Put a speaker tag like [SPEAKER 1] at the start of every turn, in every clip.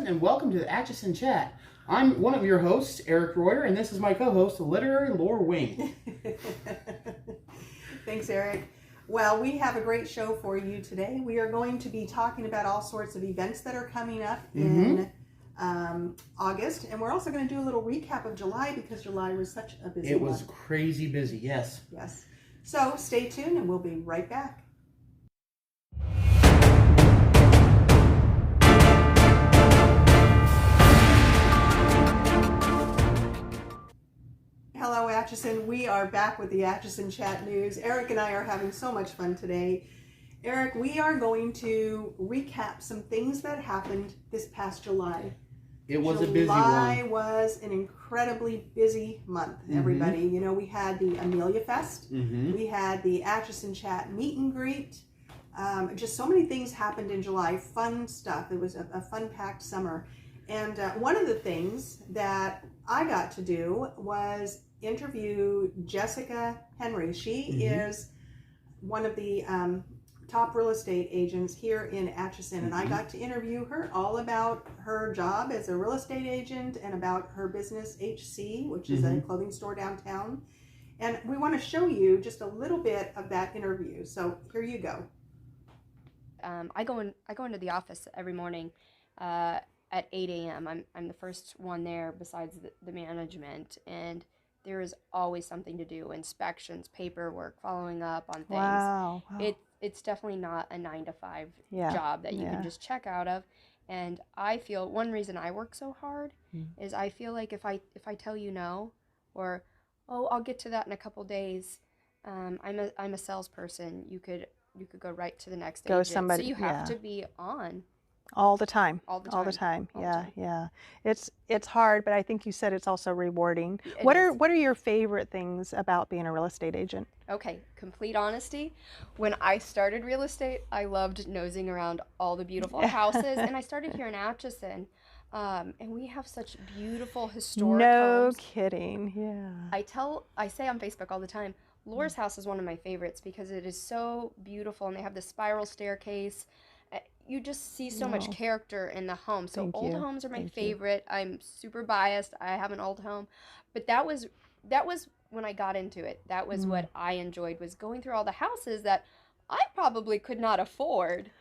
[SPEAKER 1] Atchison, and welcome to the Atchison Chat. I'm one of your hosts, Eric Royer, and this is my co-host, the Literary Lore Wing.
[SPEAKER 2] Thanks, Eric. Well, we have a great show for you today. We are going to be talking about all sorts of events that are coming up in August, and we're also going to do a little recap of July because July was such a busy month.
[SPEAKER 1] It was crazy busy, yes.
[SPEAKER 2] Yes. So stay tuned, and we'll be right back. Hello, Atchison. We are back with the Atchison Chat News. Eric and I are having so much fun today. Eric, we are going to recap some things that happened this past July.
[SPEAKER 1] It was a busy one.
[SPEAKER 2] July was an incredibly busy month, everybody. You know, we had the Amelia Fest. We had the Atchison Chat meet and greet. Just so many things happened in July. Fun stuff. It was a fun-packed summer. And one of the things that I got to do was interview Jessica Henry. She is one of the top real estate agents here in Atchison, and I got to interview her all about her job as a real estate agent and about her business HC, which is a clothing store downtown. And we want to show you just a little bit of that interview. So here you go.
[SPEAKER 3] I go into the office every morning at 8 a.m. I'm the first one there besides the management, and there is always something to do: inspections, paperwork, following up on things.
[SPEAKER 4] Wow.
[SPEAKER 3] It's definitely not a 9-to-5 job that you can just check out of. And I feel one reason I work so hard is I feel like if I tell you no, or I'll get to that in a couple days, I'm a salesperson. You could go right to the next agent.
[SPEAKER 4] Somebody,
[SPEAKER 3] so you have to be on.
[SPEAKER 4] All the time.
[SPEAKER 3] All the
[SPEAKER 4] time.
[SPEAKER 3] All
[SPEAKER 4] Yeah,
[SPEAKER 3] the time.
[SPEAKER 4] yeah. It's hard, but I think you said it's also rewarding. What are your favorite things about being a real estate agent?
[SPEAKER 3] Okay, complete honesty. When I started real estate, I loved nosing around all the beautiful houses, and I started here in Atchison, and we have such beautiful historic homes.
[SPEAKER 4] No kidding. Yeah.
[SPEAKER 3] I say on Facebook all the time, Laura's house is one of my favorites because it is so beautiful, and they have the spiral staircase. You just see so much character in the home. So old homes are my favorite. I'm super biased. I have an old home. But that was when I got into it. That was what I enjoyed, was going through all the houses that I probably could not afford.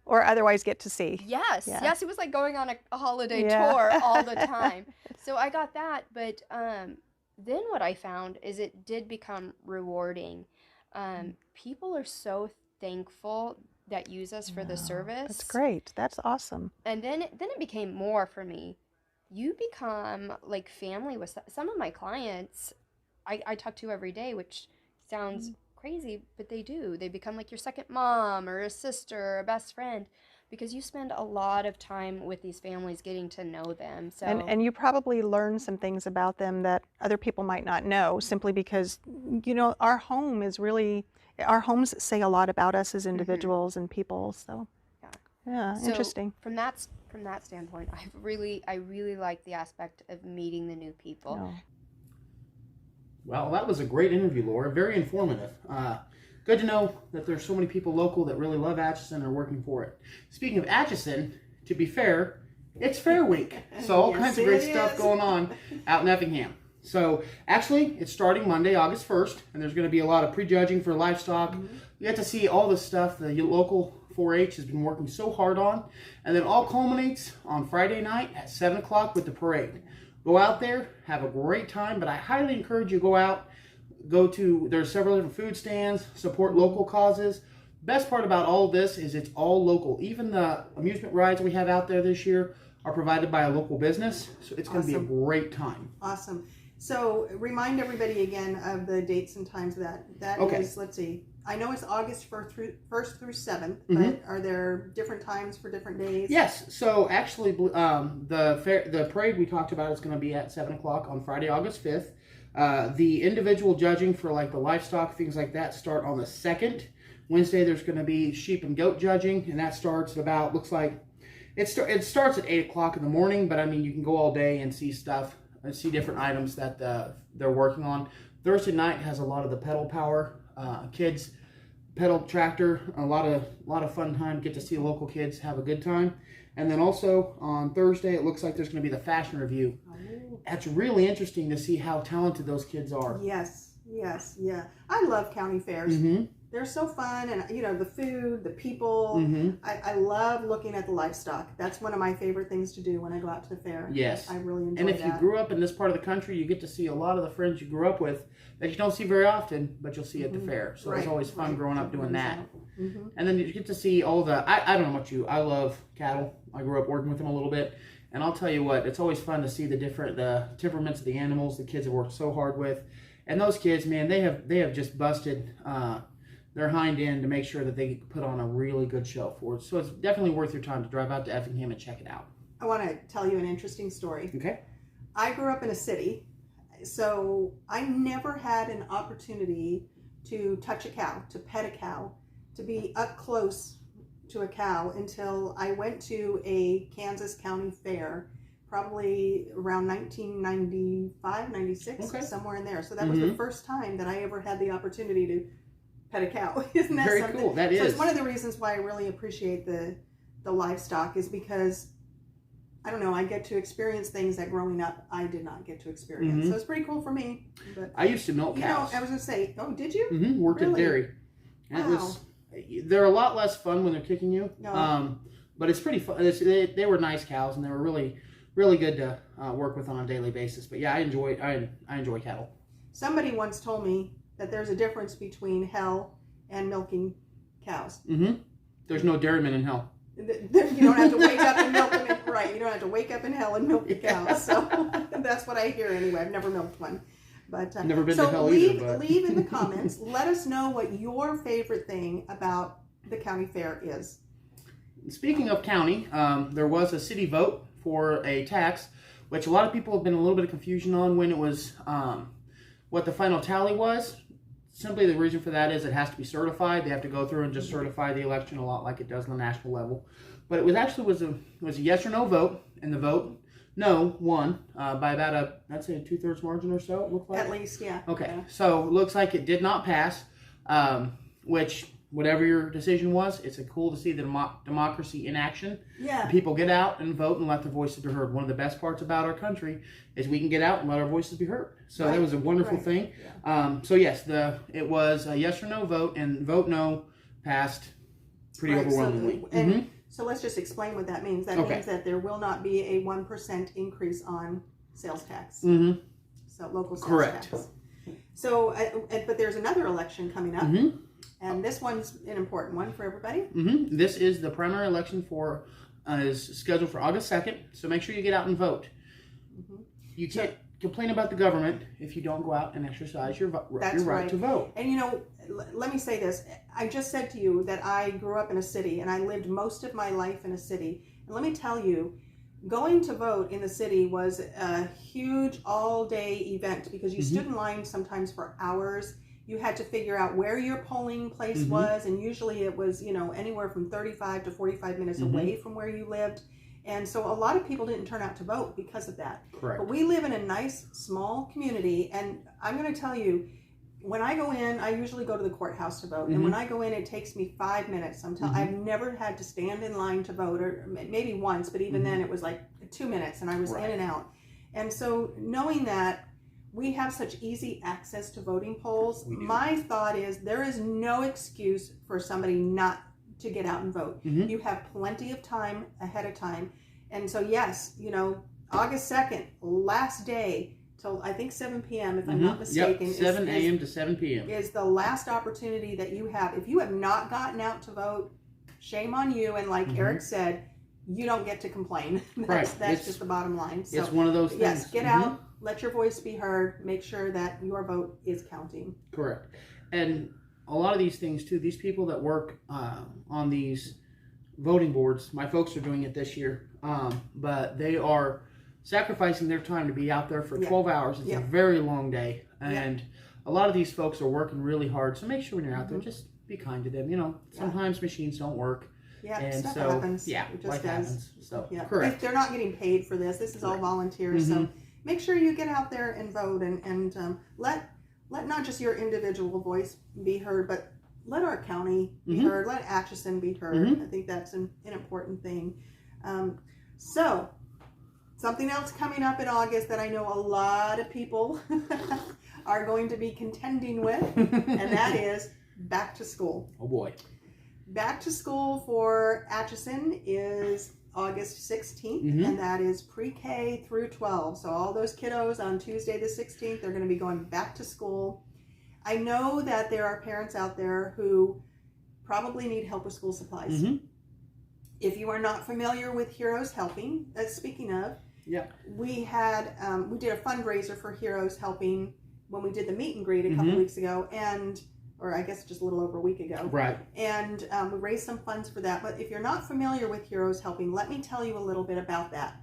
[SPEAKER 4] Or otherwise get to see.
[SPEAKER 3] Yes. Yes, it was like going on a holiday tour all the time. So I got that. But then what I found is it did become rewarding. People are so thankful that use us for the service.
[SPEAKER 4] That's great. That's awesome.
[SPEAKER 3] And then it became more for me. You become like family with some of my clients. I talk to every day, which sounds crazy, but they do. They become like your second mom or a sister or a best friend, because you spend a lot of time with these families getting to know them. So
[SPEAKER 4] and you probably learn some things about them that other people might not know, simply because, you know, our homes say a lot about us as individuals and people. So yeah, interesting.
[SPEAKER 3] From that standpoint, I really like the aspect of meeting the new people.
[SPEAKER 4] Oh.
[SPEAKER 1] Well, that was a great interview, Laura. Very informative. Good to know that there's so many people local that really love Atchison and are working for it. Speaking of Atchison, to be fair, it's Fair Week. So all kinds of great stuff going on out in Effingham. So actually, it's starting Monday, August 1st, and there's going to be a lot of prejudging for livestock. You get to see all the stuff the local 4-H has been working so hard on. And then all culminates on Friday night at 7 o'clock with the parade. Go out there, have a great time, but I highly encourage you to go out. There's several different food stands, support local causes. Best part about all of this is it's all local. Even the amusement rides we have out there this year are provided by a local business. So it's going to be a great time.
[SPEAKER 2] Awesome. So remind everybody again of the dates and times of that. That is, let's see, I know it's August 1st through 7th, but are there different times for different days?
[SPEAKER 1] Yes. So actually, the parade we talked about is going to be at 7 o'clock on Friday, August 5th. The individual judging for like the livestock, things like that, start on the 2nd. Wednesday, there's going to be sheep and goat judging, and that starts at about, looks like, it starts at 8 o'clock in the morning, but I mean, you can go all day and see stuff. And see different items that they're working on. Thursday night has a lot of the pedal power kids pedal tractor, a lot of fun time. Get to see local kids have a good time. And then also on Thursday, it looks like there's going to be the fashion review. Oh. That's really interesting to see how talented those kids are.
[SPEAKER 2] Yes, yeah. I love county fairs. Mm-hmm. They're so fun, and you know, the food, the people. Mm-hmm. I love looking at the livestock. That's one of my favorite things to do when I go out to the fair.
[SPEAKER 1] Yes.
[SPEAKER 2] I really enjoy that.
[SPEAKER 1] And if you grew up in this part of the country, you get to see a lot of the friends you grew up with that you don't see very often, but you'll see at the fair. So it's always fun growing up doing that. Mm-hmm. And then you get to see all the, I don't know about you, I love cattle. I grew up working with them a little bit. And I'll tell you what, it's always fun to see the temperaments of the animals the kids have worked so hard with. And those kids, man, they have just busted their hind end to make sure that they put on a really good show for it. So it's definitely worth your time to drive out to Effingham and check it out.
[SPEAKER 2] I want to tell you an interesting story.
[SPEAKER 1] Okay.
[SPEAKER 2] I grew up in a city, so I never had an opportunity to touch a cow, to pet a cow, to be up close to a cow until I went to a Kansas County fair, probably around 1995, 96, somewhere in there. So that was the first time that I ever had the opportunity to pet a cow. Isn't that
[SPEAKER 1] very
[SPEAKER 2] something?
[SPEAKER 1] Cool? That is.
[SPEAKER 2] So it's one of the reasons why I really appreciate the livestock, is because, I don't know, I get to experience things that growing up I did not get to experience. Mm-hmm. So it's pretty cool for me. But,
[SPEAKER 1] I used to milk cows.
[SPEAKER 2] I was going to say, oh, did you?
[SPEAKER 1] Mm-hmm. Worked at dairy. And
[SPEAKER 2] wow.
[SPEAKER 1] They're a lot less fun when they're kicking you. No. But it's pretty fun. They were nice cows, and they were really, really good to work with on a daily basis. But yeah, I enjoy cattle. Somebody
[SPEAKER 2] once told me that there's a difference between hell and milking cows.
[SPEAKER 1] Mm-hmm. There's no dairymen in hell.
[SPEAKER 2] You don't have to wake up and milk them. Right, you don't have to wake up in hell and milk the cows. So that's what I hear anyway. I've never milked one. But
[SPEAKER 1] never been to hell either. But
[SPEAKER 2] leave in the comments. Let us know what your favorite thing about the county fair is.
[SPEAKER 1] Speaking of county, there was a city vote for a tax, which a lot of people have been a little bit of confusion on when it was, what the final tally was. Simply the reason for that is it has to be certified. They have to go through and just certify the election a lot like it does on the national level. But it was a yes or no vote, and the vote no won by about I'd say a 2/3 margin or so. It looked like.
[SPEAKER 2] At least, yeah.
[SPEAKER 1] Okay,
[SPEAKER 2] yeah.
[SPEAKER 1] So it looks like it did not pass. Which, whatever your decision was, it's cool to see the democracy in action.
[SPEAKER 2] Yeah.
[SPEAKER 1] The people get out and vote and let their voices be heard. One of the best parts about our country is we can get out and let our voices be heard. So that was a wonderful thing. Yeah. So yes, it was a yes or no vote, and vote no passed pretty overwhelmingly.
[SPEAKER 2] So let's just explain what that means. That means that there will not be a 1% increase on sales tax. Mm-hmm. So local sales tax. So, but there's another election coming up. Mm-hmm. And this one's an important one for everybody. Mm-hmm.
[SPEAKER 1] This is the primary election is scheduled for August 2nd. So make sure you get out and vote. Mm-hmm. You can't complain about the government if you don't go out and exercise your right to vote.
[SPEAKER 2] And you know, let me say this. I just said to you that I grew up in a city, and I lived most of my life in a city. And let me tell you, going to vote in the city was a huge all-day event, because you stood in line sometimes for hours. You had to figure out where your polling place was, and usually it was, anywhere from 35 to 45 minutes away from where you lived. And so a lot of people didn't turn out to vote because of that.
[SPEAKER 1] Correct.
[SPEAKER 2] But we live in a nice, small community, and I'm going to tell you, when I go in, I usually go to the courthouse to vote. And when I go in, it takes me 5 minutes. I've never had to stand in line to vote, or maybe once, but even then it was like 2 minutes, and I was in and out. And so knowing that we have such easy access to voting polls, my thought is there is no excuse for somebody not to get out and vote. You have plenty of time ahead of time. And so yes, August 2nd, last day, till I think 7 p.m. if I'm not mistaken.
[SPEAKER 1] 7 a.m. to 7 p.m.
[SPEAKER 2] is the last opportunity that you have. If you have not gotten out to vote, shame on you. And like Eric said, you don't get to complain. That's just the bottom line. So
[SPEAKER 1] it's one of those things.
[SPEAKER 2] Yes, get out, let your voice be heard, make sure that your vote is counting.
[SPEAKER 1] Correct. And a lot of these things too, these people that work on these voting boards, my folks are doing it this year, but they are sacrificing their time to be out there for 12 hours. It's a very long day, and a lot of these folks are working really hard. So make sure when you're out there, just be kind to them. Sometimes machines don't work.
[SPEAKER 2] Yeah,
[SPEAKER 1] and
[SPEAKER 2] stuff
[SPEAKER 1] so
[SPEAKER 2] happens.
[SPEAKER 1] Yeah,
[SPEAKER 2] it just
[SPEAKER 1] life
[SPEAKER 2] does.
[SPEAKER 1] happens. So
[SPEAKER 2] correct. They're not getting paid for this. This is all volunteers. So make sure you get out there and vote, and let not just your individual voice be heard, but let our county be heard, let Atchison be heard. I think that's an important thing. So, something else coming up in August that I know a lot of people are going to be contending with, and that is back to school.
[SPEAKER 1] Oh boy. Back
[SPEAKER 2] to school for Atchison is August 16th, and that is pre-K through 12. So all those kiddos on Tuesday the 16th, they're going to be going back to school. I know that there are parents out there who probably need help with school supplies. If you are not familiar with Heroes Helping, speaking of, we did a fundraiser for Heroes Helping when we did the meet and greet a couple weeks ago, or I guess just a little over a week ago.
[SPEAKER 1] Right.
[SPEAKER 2] And we raised some funds for that. But if you're not familiar with Heroes Helping, let me tell you a little bit about that.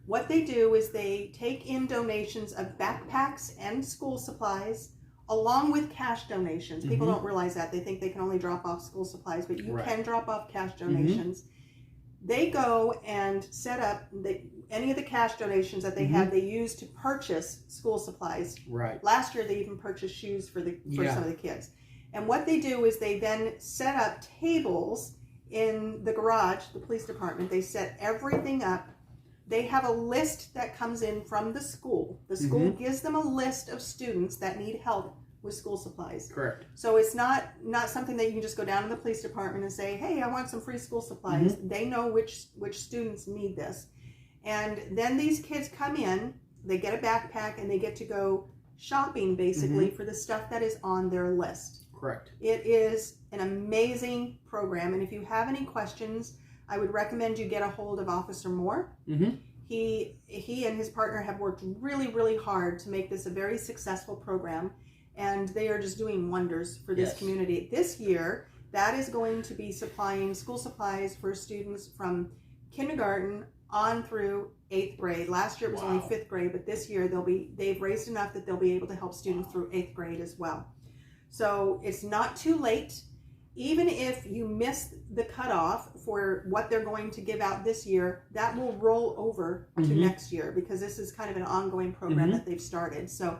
[SPEAKER 2] What they do is they take in donations of backpacks and school supplies along with cash donations. People don't realize that. They think they can only drop off school supplies, but you can drop off cash donations. They go and set up any of the cash donations that they have, they use to purchase school supplies.
[SPEAKER 1] Right.
[SPEAKER 2] Last year, they even purchased shoes for some of the kids. And what they do is they then set up tables in the garage, the police department. They set everything up. They have a list that comes in from the school. The school gives them a list of students that need help with school supplies.
[SPEAKER 1] Correct.
[SPEAKER 2] So it's not something that you can just go down to the police department and say, hey, I want some free school supplies. They know which students need this. And then these kids come in, they get a backpack, and they get to go shopping basically for the stuff that is on their list.
[SPEAKER 1] Correct.
[SPEAKER 2] It is an amazing program, and if you have any questions, I would recommend you get a hold of Officer Moore. He and his partner have worked really, really hard to make this a very successful program, and they are just doing wonders for this community. This year, that is going to be supplying school supplies for students from kindergarten on through 8th grade. Last year it was only 5th grade, but this year they've raised enough that they'll be able to help students through 8th grade as well. So it's not too late. Even if you miss the cutoff for what they're going to give out this year, that will roll over to next year, because this is kind of an ongoing program that they've started. So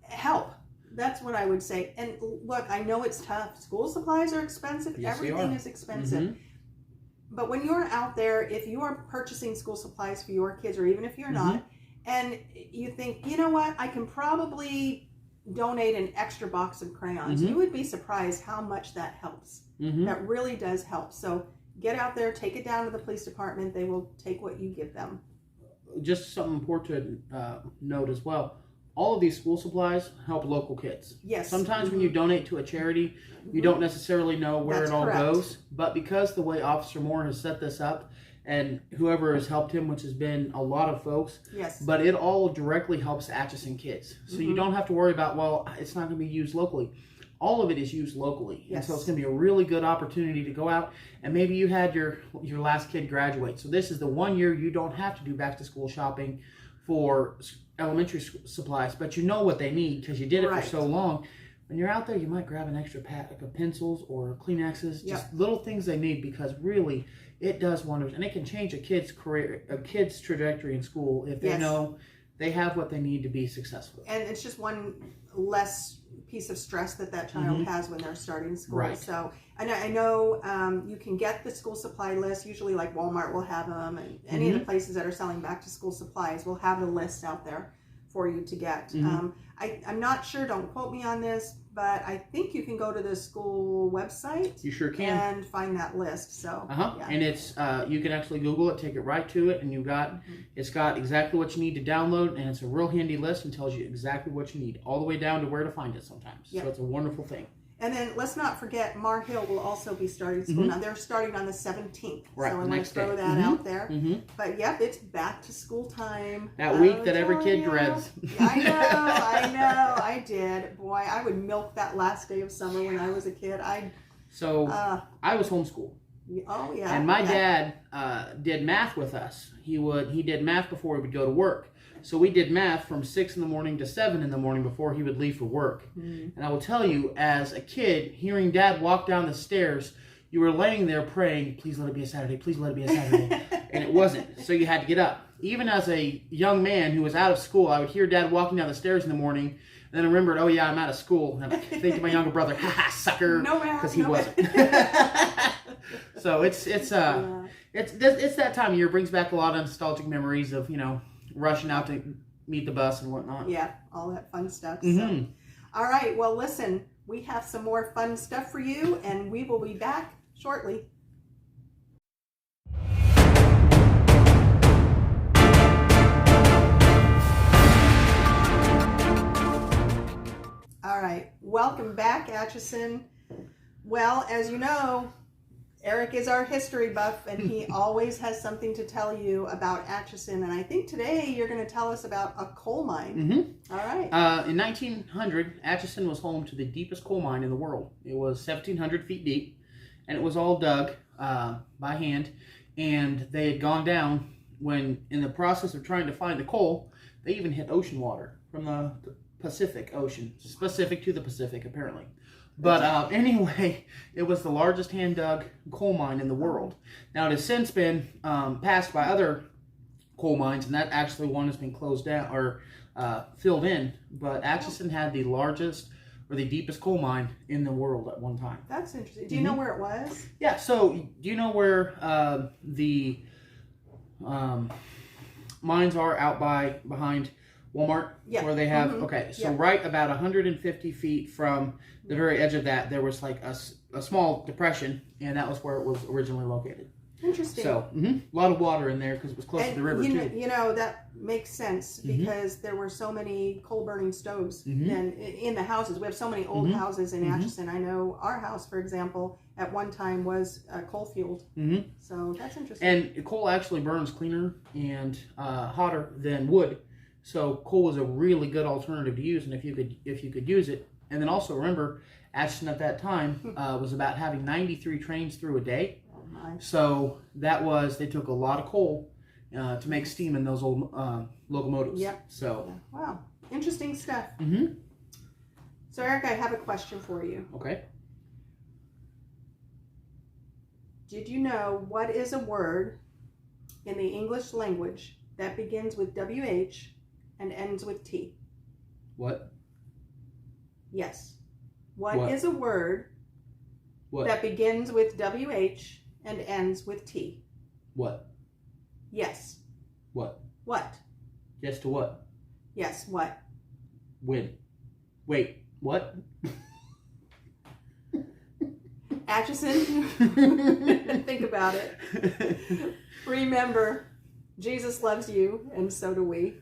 [SPEAKER 2] help. That's what I would say. And look, I know it's tough. School supplies are expensive.
[SPEAKER 1] Yes,
[SPEAKER 2] Everything is expensive. But when you're out there, if you are purchasing school supplies for your kids, or even if you're not, and you think, you know what, I can probably donate an extra box of crayons, you would be surprised how much that helps. That really does help. So get out there, take it down to the police department. They will take what you give them.
[SPEAKER 1] Just something important to note as well. All of these school supplies help local kids.
[SPEAKER 2] Yes.
[SPEAKER 1] Sometimes when you donate to a charity, you don't necessarily know where
[SPEAKER 2] That's
[SPEAKER 1] it all
[SPEAKER 2] correct.
[SPEAKER 1] goes. But because the way Officer Moore has set this up, and whoever has helped him, which has been a lot of folks, but it all directly helps Atchison kids. So you don't have to worry about, well, it's not going to be used locally. All of it is used locally. And so it's going to be a really good opportunity to go out, and maybe you had your last kid graduate. So this is the 1 year you don't have to do back to school shopping for elementary supplies, but you know what they need because you did it for so long. When you're out there, you might grab an extra pack of pencils or Kleenexes, just little things they need, because really it does wonders, and it can change a kid's career, a kid's trajectory in school if they know they have what they need to be successful.
[SPEAKER 2] And it's just one less piece of stress that child has when they're starting school. So I know you can get the school supply list. Usually like Walmart will have them, and any of the places that are selling back to school supplies will have the list out there for you to get. I'm not sure, don't quote me on this, but I think you can go to the school website.
[SPEAKER 1] You sure can.
[SPEAKER 2] And find that list. So
[SPEAKER 1] and it's you can actually Google it, take it right to it, and you got it's got exactly what you need to download, and it's a real handy list and tells you exactly what you need, all the way down to where to find it sometimes. So it's a wonderful thing.
[SPEAKER 2] And then let's not forget, Mar Hill will also be starting school. Now they're starting on the 17th.
[SPEAKER 1] Right,
[SPEAKER 2] so I want to throw that out there. But yep, it's back to school time.
[SPEAKER 1] That week that every kid dreads.
[SPEAKER 2] I know, I did. Boy, I would milk that last day of summer when I was a kid. I
[SPEAKER 1] was homeschooled.
[SPEAKER 2] Oh yeah.
[SPEAKER 1] And my dad did math with us. He did math before he would go to work. So we did math from 6 in the morning to 7 in the morning before he would leave for work. And I will tell you, as a kid, hearing Dad walk down the stairs, you were laying there praying, please let it be a Saturday, please let it be a Saturday. And it wasn't, so you had to get up. Even as a young man who was out of school, I would hear Dad walking down the stairs in the morning, And then I remembered, oh yeah, I'm out of school. And I think to my younger brother, ha ha, sucker,
[SPEAKER 2] No math,
[SPEAKER 1] because he
[SPEAKER 2] no
[SPEAKER 1] wasn't. So it's that time of year. It brings back a lot of nostalgic memories of, you know, rushing out to meet the bus and whatnot.
[SPEAKER 2] Yeah, all that fun stuff.
[SPEAKER 1] Mm-hmm.
[SPEAKER 2] So. All right, well, listen, we have some more fun stuff for you, and we will be back shortly. All right, welcome back, Atchison. Well, as you know, Eric is our history buff, and he always has something to tell you about Atchison. And I think today you're going to tell us about a coal mine.
[SPEAKER 1] Mm-hmm.
[SPEAKER 2] All right.
[SPEAKER 1] In 1900, Atchison was home to the deepest coal mine in the world. It was 1,700 feet deep, and it was all dug by hand. And they had gone down when, in the process of trying to find the coal, they even hit ocean water from the Pacific Ocean, specific to the Pacific, apparently. But anyway, it was the largest hand-dug coal mine in the world. Now, it has since been passed by other coal mines, and that actually one has been closed down or filled in. But Atchison had the largest or the deepest coal mine in the world at one time.
[SPEAKER 2] That's interesting. Do you know where it was?
[SPEAKER 1] Yeah, so do you know where the mines are out behind Walmart?
[SPEAKER 2] Yeah.
[SPEAKER 1] Where they have, okay, so right about 150 feet from the very edge of that, there was like a small depression, and that was where it was originally located.
[SPEAKER 2] Interesting.
[SPEAKER 1] So, a lot of water in there because it was close to the river, too.
[SPEAKER 2] You know, that makes sense because there were so many coal-burning stoves then in the houses. We have so many old houses in Atchison. I know our house, for example, at one time was coal-fueled. So that's interesting.
[SPEAKER 1] And coal actually burns cleaner and hotter than wood. So coal was a really good alternative to use, and if you could use it. And then also remember, Atchison at that time was about having 93 trains through a day. So they took a lot of coal to make steam in those old locomotives.
[SPEAKER 2] Yep.
[SPEAKER 1] So.
[SPEAKER 2] Yeah. Wow. Interesting stuff. So Eric, I have a question for you.
[SPEAKER 1] Okay.
[SPEAKER 2] Did you know what is a word in the English language that begins with WH and ends with T?
[SPEAKER 1] What?
[SPEAKER 2] Yes. What is a word that begins with WH and ends with T?
[SPEAKER 1] What?
[SPEAKER 2] Yes.
[SPEAKER 1] What?
[SPEAKER 2] What?
[SPEAKER 1] Yes to what?
[SPEAKER 2] Yes, what?
[SPEAKER 1] When? Wait, what?
[SPEAKER 2] Atchison, think about it. Remember, Jesus loves you, and so do we.